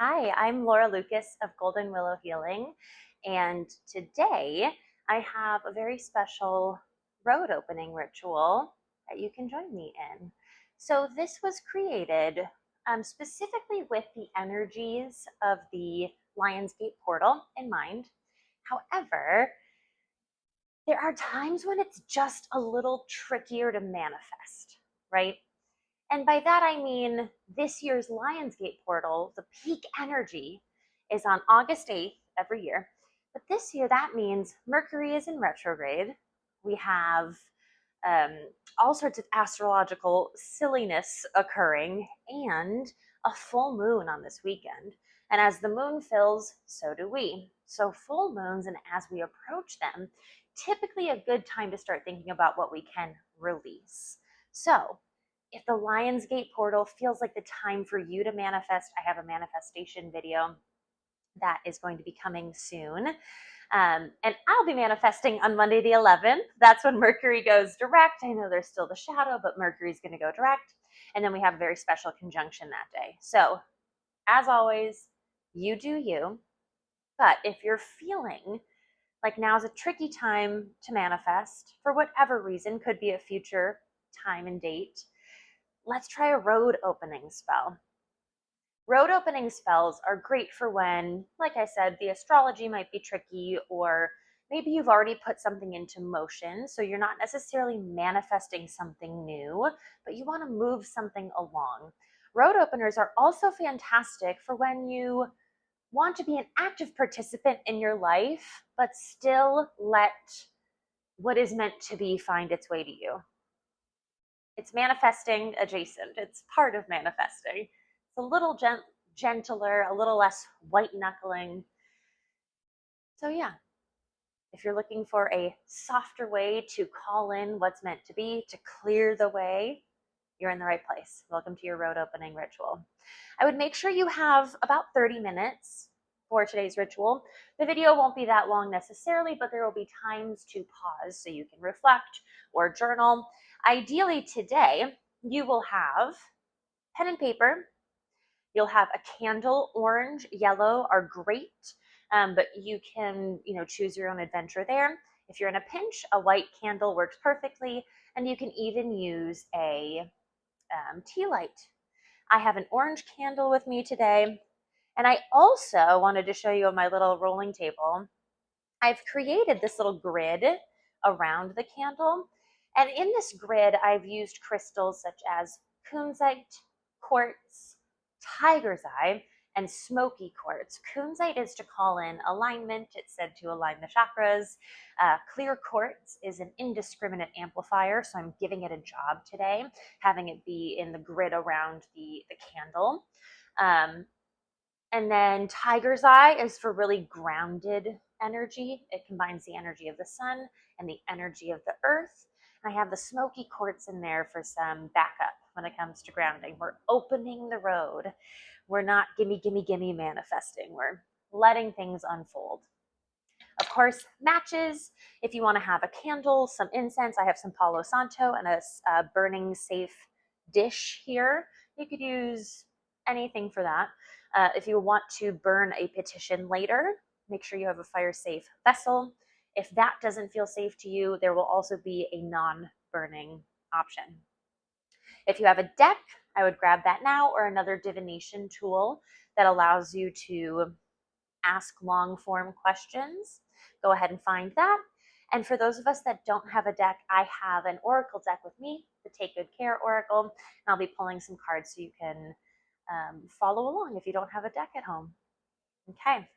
Hi, I'm Laura Lucas of Golden Willow Healing, and today I have a very special road opening ritual that you can join me in. So, this was created specifically with the energies of the Lionsgate portal in mind. However, there are times when it's just a little trickier to manifest, right? And by that, I mean this year's Lionsgate portal, the peak energy is on August 8th every year. But this year, that means Mercury is in retrograde. We have um, all sorts of astrological silliness occurring and a full moon on this weekend. And as the moon fills, so do we. So, full moons, and as we approach them, typically a good time to start thinking about what we can release. So, if the Lionsgate portal feels like the time for you to manifest, I have a manifestation video that is going to be coming soon. And I'll be manifesting on Monday the 11th. That's when Mercury goes direct. I know there's still the shadow, but Mercury's going to go direct. And then we have a very special conjunction that day. So, as always, you do you. But if you're feeling like now's a tricky time to manifest for whatever reason, could be a future time and date, let's try a road opening spell. Road opening spells are great for when, like I said, the astrology might be tricky, or maybe you've already put something into motion. So you're not necessarily manifesting something new, but you want to move something along. Road openers are also fantastic for when you want to be an active participant in your life, but still let what is meant to be find its way to you. It's manifesting adjacent. It's part of manifesting. It's a little gentler, a little less white knuckling. So, yeah, if you're looking for a softer way to call in what's meant to be, to clear the way, you're in the right place. Welcome to your road opening ritual. I would make sure you have about 30 minutes for today's ritual. The video won't be that long necessarily, but there will be times to pause so you can reflect or journal. Ideally, today, you will have pen and paper. You'll have a candle. Orange, yellow are great, but you can, choose your own adventure there. If you're in a pinch, a white candle works perfectly, and you can even use a tea light. I have an orange candle with me today, and I also wanted to show you on my little rolling table. I've created this little grid around the candle, and in this grid, I've used crystals such as kunzite, quartz, tiger's eye, and smoky quartz. Kunzite is to call in alignment. It's said to align the chakras. Clear quartz is an indiscriminate amplifier, so I'm giving it a job today, having it be in the grid around the candle. And then tiger's eye is for really grounded energy. It combines the energy of the sun and the energy of the earth. And I have the smoky quartz in there for some backup when it comes to grounding. We're opening the road. We're not gimme, gimme, gimme manifesting. We're letting things unfold. Of course, matches. If you want to have a candle, some incense, I have some Palo Santo and a burning safe dish here. You could use anything for that. If you want to burn a petition later, make sure you have a fire safe vessel. If that doesn't feel safe to you, there will also be a non-burning option. If you have a deck, I would grab that now, or another divination tool that allows you to ask long form questions. Go ahead and find that. And for those of us that don't have a deck, I have an oracle deck with me, the Take Good Care Oracle, and I'll be pulling some cards so you can follow along if you don't have a deck at home. Okay,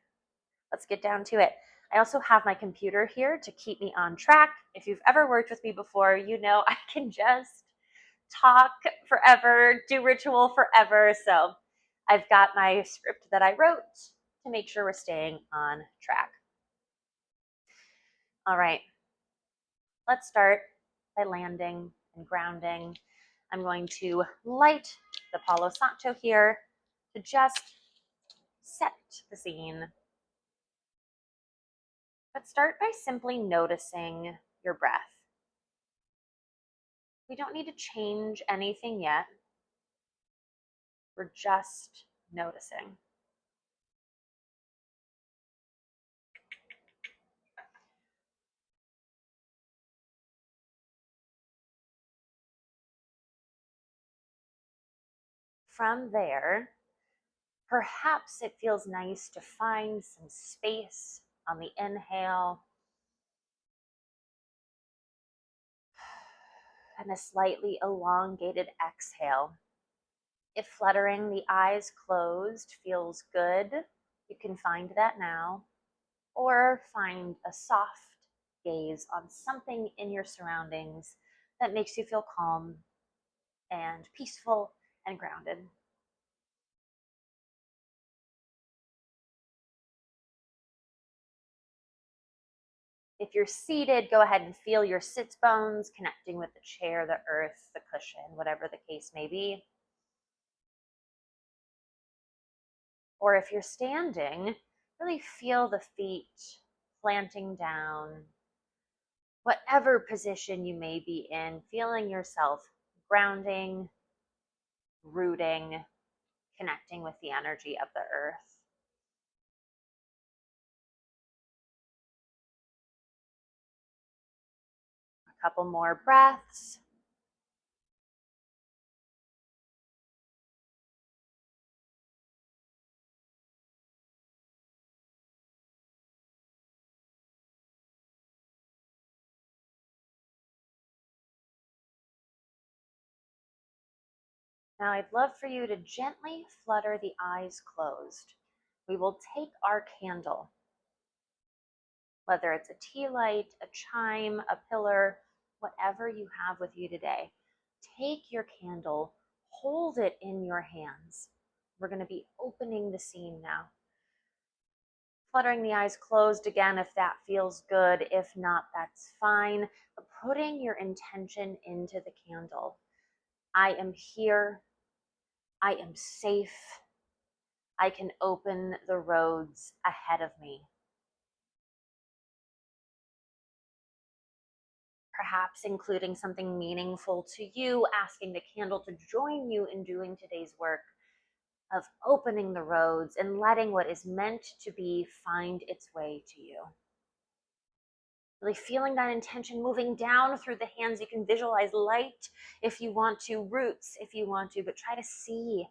let's get down to it. I also have my computer here to keep me on track. If you've ever worked with me before, you know I can just talk forever, do ritual forever. So I've got my script that I wrote to make sure we're staying on track. All right, let's start by landing and grounding. I'm going to light the Palo Santo here to just set the scene. But start by simply noticing your breath. We don't need to change anything yet. We're just noticing. from there, perhaps it feels nice to find some space on the inhale and a slightly elongated exhale. If fluttering the eyes closed feels good, you can find that now, or find a soft gaze on something in your surroundings that makes you feel calm and peaceful and grounded. If you're seated, go ahead and feel your sits bones connecting with the chair, the earth, the cushion, whatever the case may be. Or if you're standing, really feel the feet planting down. Whatever position you may be in, feeling yourself grounding, rooting, connecting with the energy of the earth. A couple more breaths. Now I'd love for you to gently flutter the eyes closed. We will take our candle, whether it's a tea light, a chime, a pillar, whatever you have with you today. Take your candle, hold it in your hands. We're going to be opening the scene now. Fluttering the eyes closed again if that feels good. If not, that's fine. But putting your intention into the candle. I am here. I am safe. I can open the roads ahead of me. Perhaps including something meaningful to you, asking the candle to join you in doing today's work of opening the roads and letting what is meant to be find its way to you. Really feeling that intention moving down through the hands. You can visualize light if you want to, roots if you want to, but try to see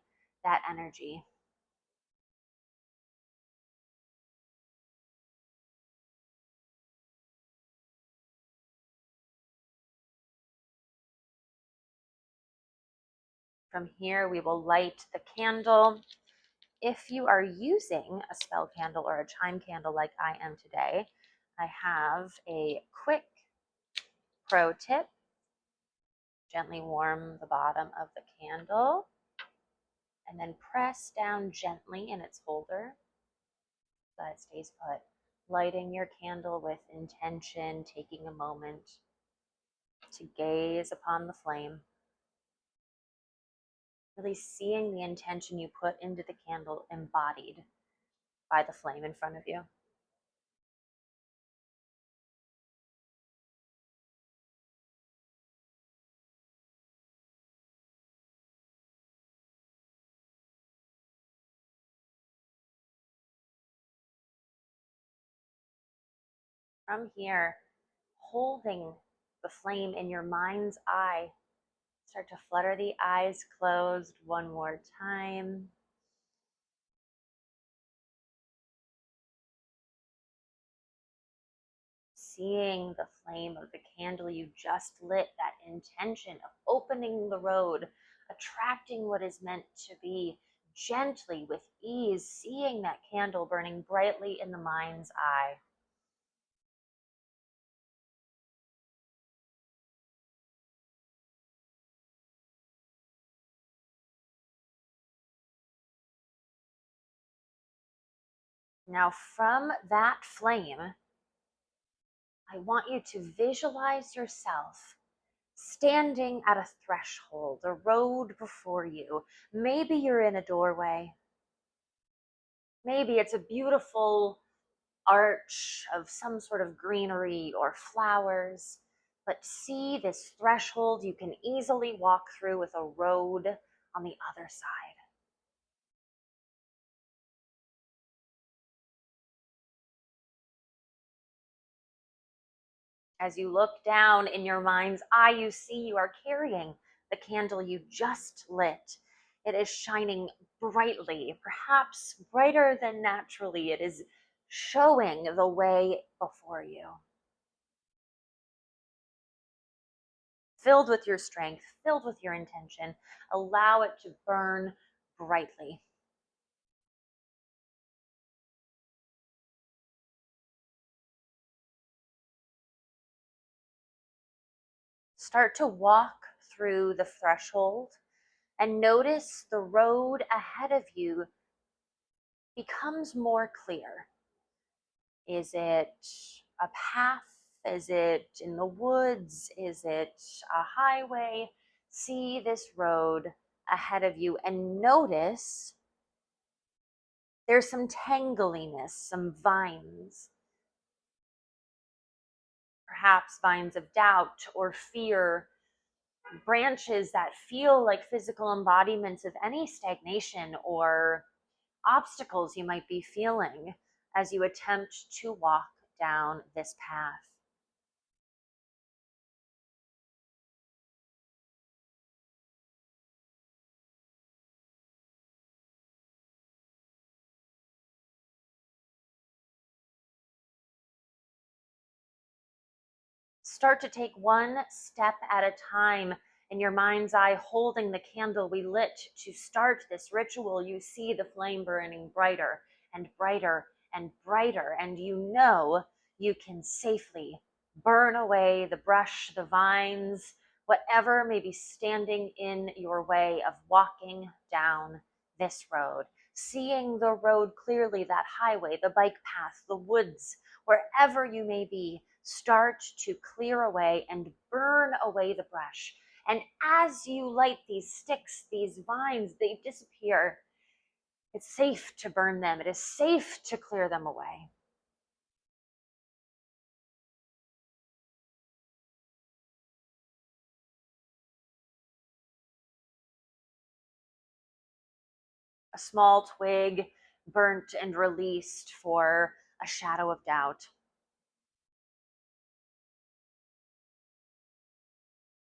that energy. From here, we will light the candle. If you are using a spell candle or a chime candle like I am today, I have a quick pro tip. Gently warm the bottom of the candle and then press down gently in its holder so that it stays put. Lighting your candle with intention, taking a moment to gaze upon the flame. Really seeing the intention you put into the candle embodied by the flame in front of you. From here, holding the flame in your mind's eye, start to flutter the eyes closed one more time. Seeing the flame of the candle you just lit, that intention of opening the road, attracting what is meant to be, gently, with ease, seeing that candle burning brightly in the mind's eye. Now, from that flame, I want you to visualize yourself standing at a threshold, a road before you. Maybe you're in a doorway. Maybe it's a beautiful arch of some sort of greenery or flowers. But see this threshold you can easily walk through with a road on the other side. As you look down in your mind's eye, you see you are carrying the candle you just lit. It is shining brightly, perhaps brighter than naturally. It is showing the way before you. Filled with your strength, filled with your intention, allow it to burn brightly. Start to walk through the threshold and notice the road ahead of you becomes more clear. Is it a path? Is it in the woods? Is it a highway? See this road ahead of you and notice there's some tangliness, some vines, perhaps vines of doubt or fear, branches that feel like physical embodiments of any stagnation or obstacles you might be feeling as you attempt to walk down this path. Start to take one step at a time in your mind's eye, holding the candle we lit to start this ritual. You see the flame burning brighter and brighter and brighter, and you know you can safely burn away the brush, the vines, whatever may be standing in your way of walking down this road. Seeing the road clearly, that highway, the bike path, the woods, wherever you may be, start to clear away and burn away the brush. And as you light these sticks, these vines, they disappear. It's safe to burn them. It is safe to clear them away. A small twig burnt and released for a shadow of doubt.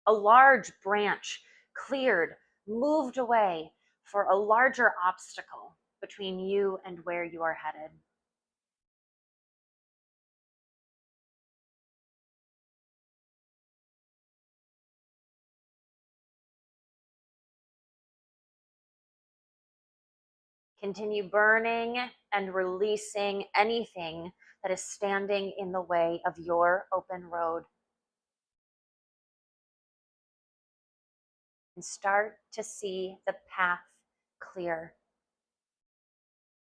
A large branch cleared, moved away for a larger obstacle between you and where you are headed. Continue burning and releasing anything that is standing in the way of your open road. And start to see the path clear.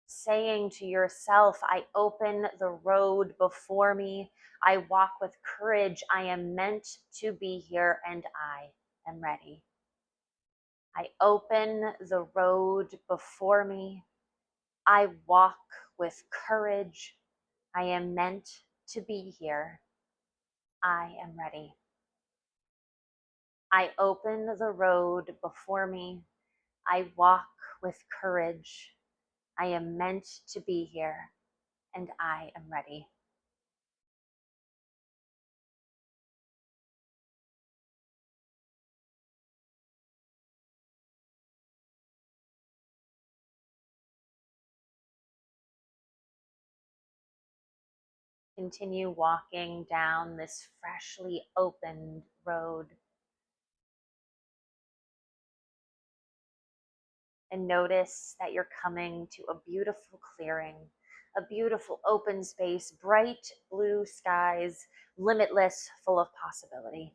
Saying to yourself, I open the road before me. I walk with courage. I am meant to be here and I am ready. I open the road before me. I walk with courage. I am meant to be here. I am ready. I open the road before me. I walk with courage. I am meant to be here, and I am ready. Continue walking down this freshly opened road. And notice that you're coming to a beautiful clearing, a beautiful open space, bright blue skies, limitless, full of possibility.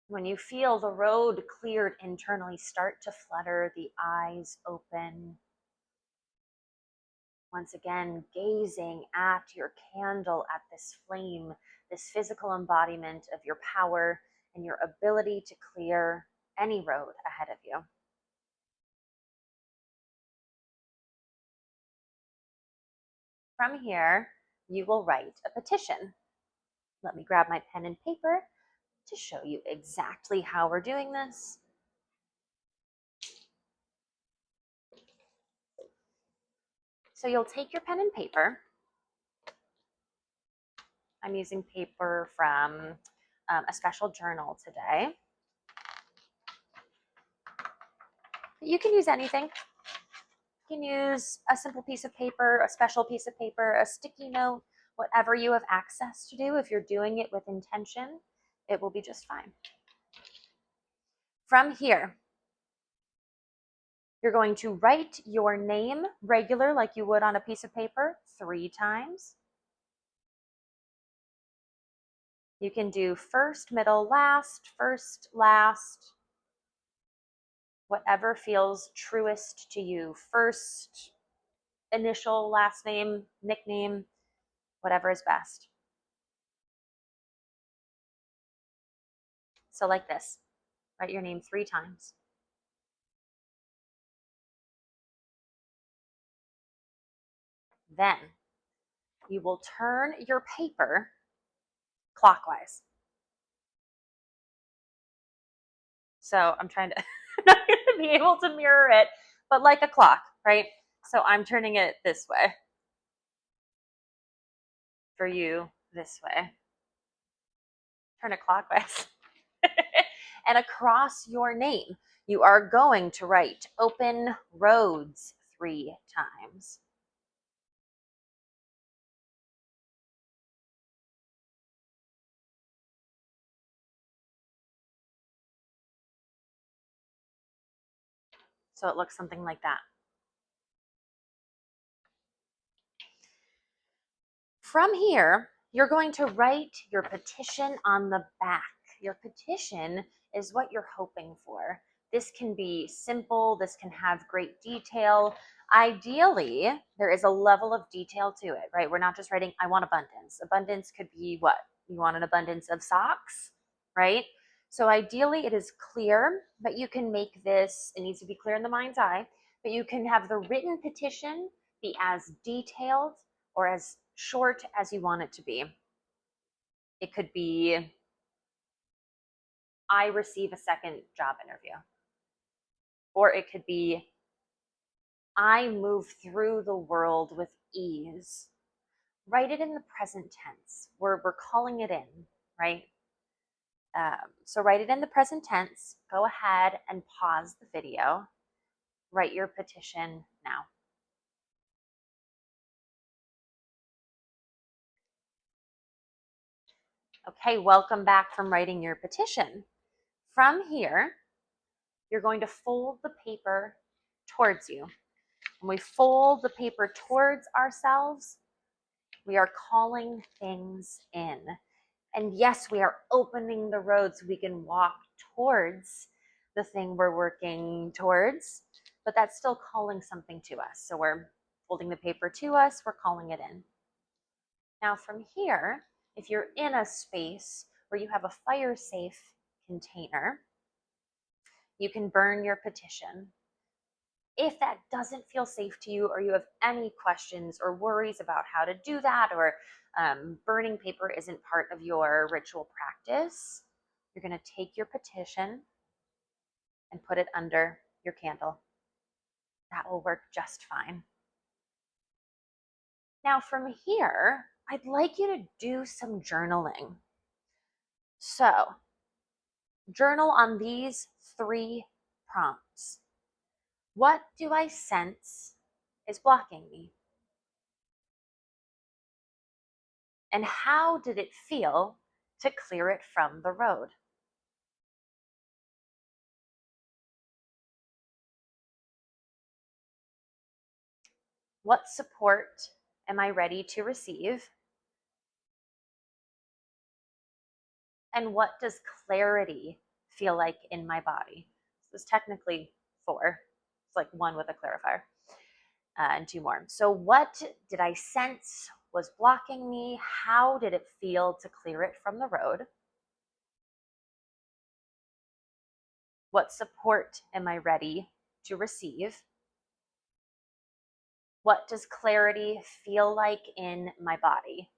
When you feel the road cleared internally, start to flutter, the eyes open. Once again, gazing at your candle, at this flame, this physical embodiment of your power and your ability to clear any road ahead of you. From here, you will write a petition. Let me grab my pen and paper to show you exactly how we're doing this. So you'll take your pen and paper. I'm using paper from a special journal today. You can use anything. You can use a simple piece of paper, a special piece of paper, a sticky note, whatever you have access to do. If you're doing it with intention, it will be just fine. From here, you're going to write your name regular like you would on a piece of paper 3 times. You can do first, middle, last, first, last, whatever feels truest to you. First, initial, last name, nickname, whatever is best. So like this, write your name 3 times. Then you will turn your paper clockwise. So I'm trying to, I'm not going to be able to mirror it, but like a clock, right? So I'm turning it this way. For you, this way. Turn it clockwise. And across your name, you are going to write open roads 3 times. So it looks something like that. From here, you're going to write your petition on the back. Your petition is what you're hoping for. This can be simple, this can have great detail. Ideally, there is a level of detail to it, right? We're not just writing, I want abundance. Abundance could be what? You want an abundance of socks, right? So ideally, it is clear, but you can make this, it needs to be clear in the mind's eye, but you can have the written petition be as detailed or as short as you want it to be. It could be, I receive a second job interview. Or it could be, I move through the world with ease. Write it in the present tense. We're calling it in, right? So write it in the present tense. Go ahead and pause the video. Write your petition now. Okay, welcome back from writing your petition. From here, you're going to fold the paper towards you. When we fold the paper towards ourselves, we are calling things in. And yes, we are opening the road so we can walk towards the thing we're working towards, but that's still calling something to us. So we're folding the paper to us, we're calling it in. Now from here, if you're in a space where you have a fire-safe container, you can burn your petition. If that doesn't feel safe to you, or you have any questions or worries about how to do that, or burning paper isn't part of your ritual practice, you're going to take your petition and put it under your candle. That will work just fine. Now from here, I'd like you to do some journaling. So journal on these 3 prompts. What do I sense is blocking me? And how did it feel to clear it from the road? What support am I ready to receive? And what does clarity feel like in my body? This is technically 4. It's like 1 with a clarifier and 2 more. So what did I sense was blocking me? How did it feel to clear it from the road? What support am I ready to receive? What does clarity feel like in my body?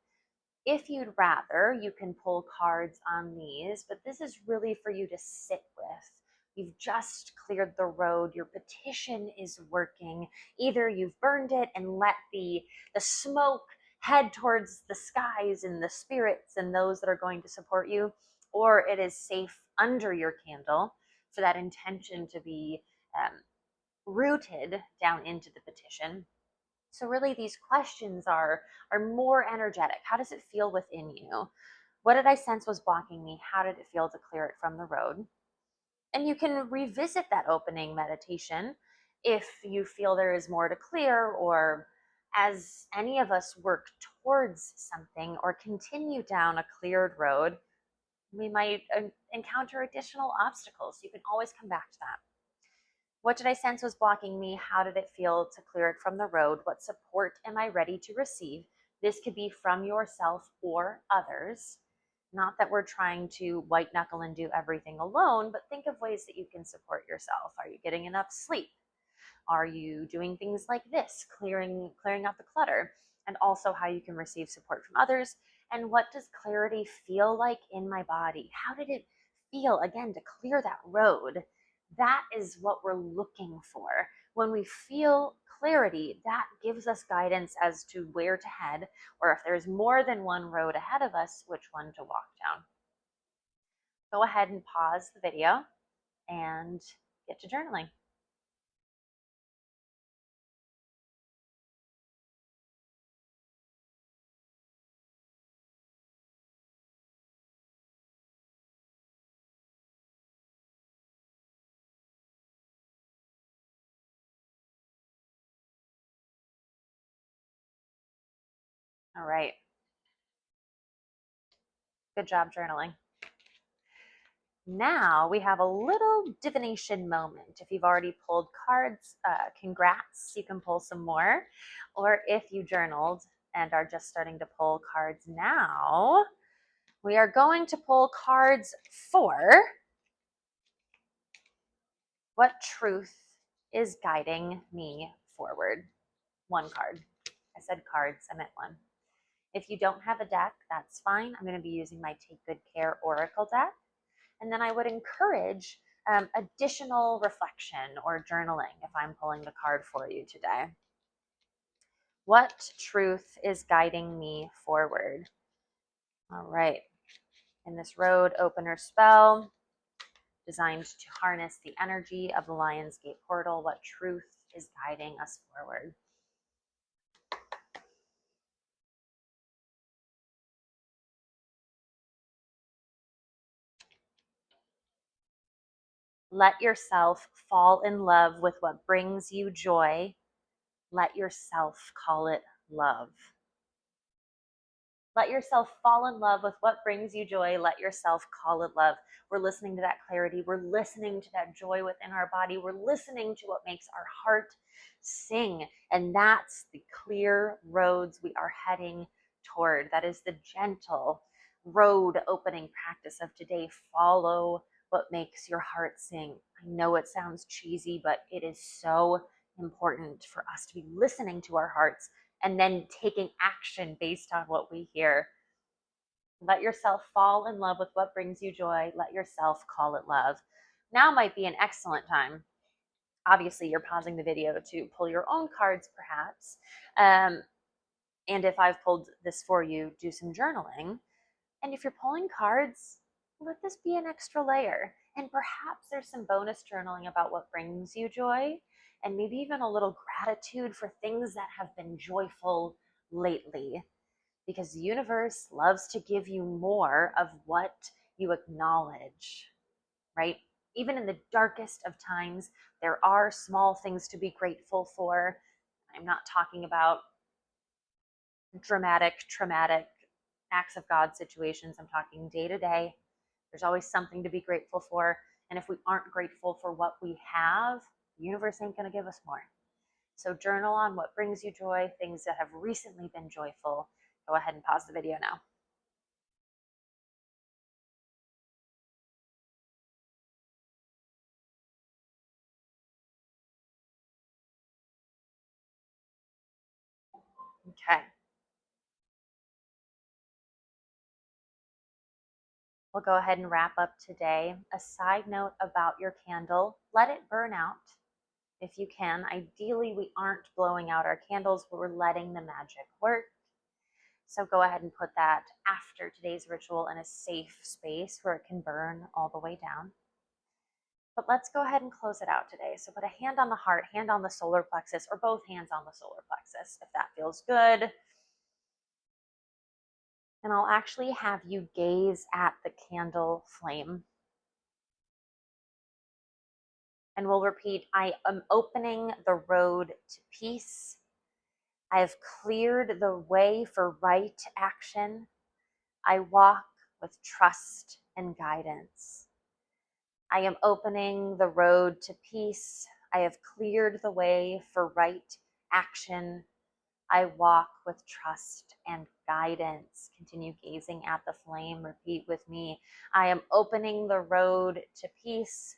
If you'd rather, you can pull cards on these, but this is really for you to sit with. You've just cleared the road. Your petition is working. Either you've burned it and let the smoke head towards the skies and the spirits and those that are going to support you, or it is safe under your candle for that intention to be rooted down into the petition. So really these questions are more energetic. How does it feel within you? What did I sense was blocking me? How did it feel to clear it from the road? And you can revisit that opening meditation if you feel there is more to clear, or as any of us work towards something or continue down a cleared road, we might encounter additional obstacles. You can always come back to that. What did I sense was blocking me? How did it feel to clear it from the road? What support am I ready to receive? This could be from yourself or others. Not that we're trying to white knuckle and do everything alone, but think of ways that you can support yourself. Are you getting enough sleep? Are you doing things like this, clearing out the clutter? And also how you can receive support from others. And what does clarity feel like in my body? How did it feel, again, to clear that road? That is what we're looking for. When we feel clarity, that gives us guidance as to where to head, or if there's more than one road ahead of us, which one to walk down. Go ahead and pause the video and get to journaling. All right. Good job journaling. Now we have a little divination moment. If you've already pulled cards, congrats, you can pull some more. Or if you journaled and are just starting to pull cards now, we are going to pull cards for what truth is guiding me forward. One card. I said cards, I meant one. If you don't have a deck, that's fine. I'm going to be using my Take Good Care Oracle deck. And then I would encourage additional reflection or journaling if I'm pulling the card for you today. What truth is guiding me forward? All right. In this road opener spell, designed to harness the energy of the Lionsgate portal, what truth is guiding us forward? Let yourself fall in love with what brings you joy. Let yourself call it love. Let yourself fall in love with what brings you joy. Let yourself call it love. We're listening to that clarity. We're listening to that joy within our body. We're listening to what makes our heart sing. And that's the clear roads we are heading toward. That is the gentle road opening practice of today. Follow what makes your heart sing. I know it sounds cheesy, but it is so important for us to be listening to our hearts and then taking action based on what we hear. Let yourself fall in love with what brings you joy. Let yourself call it love. Now might be an excellent time. Obviously, you're pausing the video to pull your own cards, perhaps. And if I've pulled this for you, do some journaling. And if you're pulling cards, let this be an extra layer. And perhaps there's some bonus journaling about what brings you joy, and maybe even a little gratitude for things that have been joyful lately. Because the universe loves to give you more of what you acknowledge, right? Even in the darkest of times, there are small things to be grateful for. I'm not talking about dramatic, traumatic acts of God situations. I'm talking day to day. There's always something to be grateful for. And if we aren't grateful for what we have, the universe ain't going to give us more. So journal on what brings you joy, things that have recently been joyful. Go ahead and pause the video now. Okay. we'll go ahead and wrap up today. A side note about your candle, let it burn out if you can. Ideally, we aren't blowing out our candles, but we're letting the magic work. So go ahead and put that after today's ritual in a safe space where it can burn all the way down. But let's go ahead and close it out today. So put a hand on the heart, hand on the solar plexus, or both hands on the solar plexus if that feels good. And I'll actually have you gaze at the candle flame. And we'll repeat, I am opening the road to peace. I have cleared the way for right action. I walk with trust and guidance. I am opening the road to peace. I have cleared the way for right action. I walk with trust and guidance. Continue gazing at the flame. Repeat with me. I am opening the road to peace.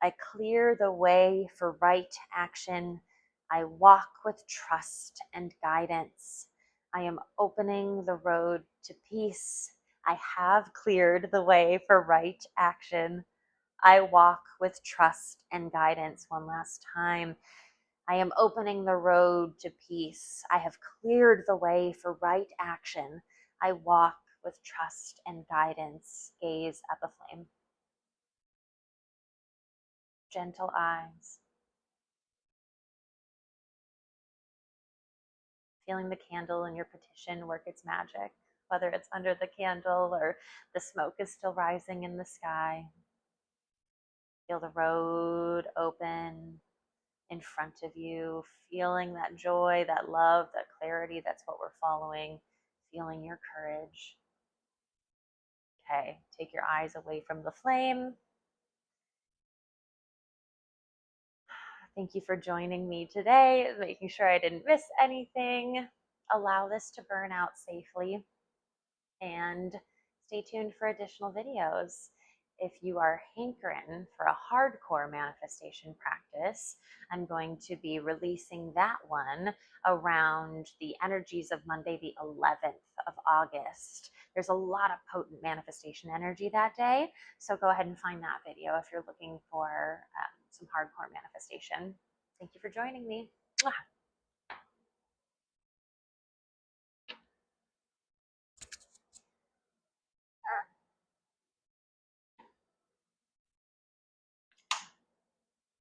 I clear the way for right action. I walk with trust and guidance. I am opening the road to peace. I have cleared the way for right action. I walk with trust and guidance. One last time. I am opening the road to peace. I have cleared the way for right action. I walk with trust and guidance. Gaze at the flame. Gentle eyes. Feeling the candle in your petition work its magic, whether it's under the candle or the smoke is still rising in the sky. Feel the road open in front of you, feeling that joy, that love, that clarity. That's what we're following. Feeling your courage. Okay, take your eyes away from the flame. Thank you for joining me today, making sure I didn't miss anything. Allow this to burn out safely and stay tuned for additional videos. If you are hankering for a hardcore manifestation practice, I'm going to be releasing that one around the energies of Monday, the 11th of August. There's a lot of potent manifestation energy that day, so go ahead and find that video if you're looking for some hardcore manifestation. Thank you for joining me. Mwah.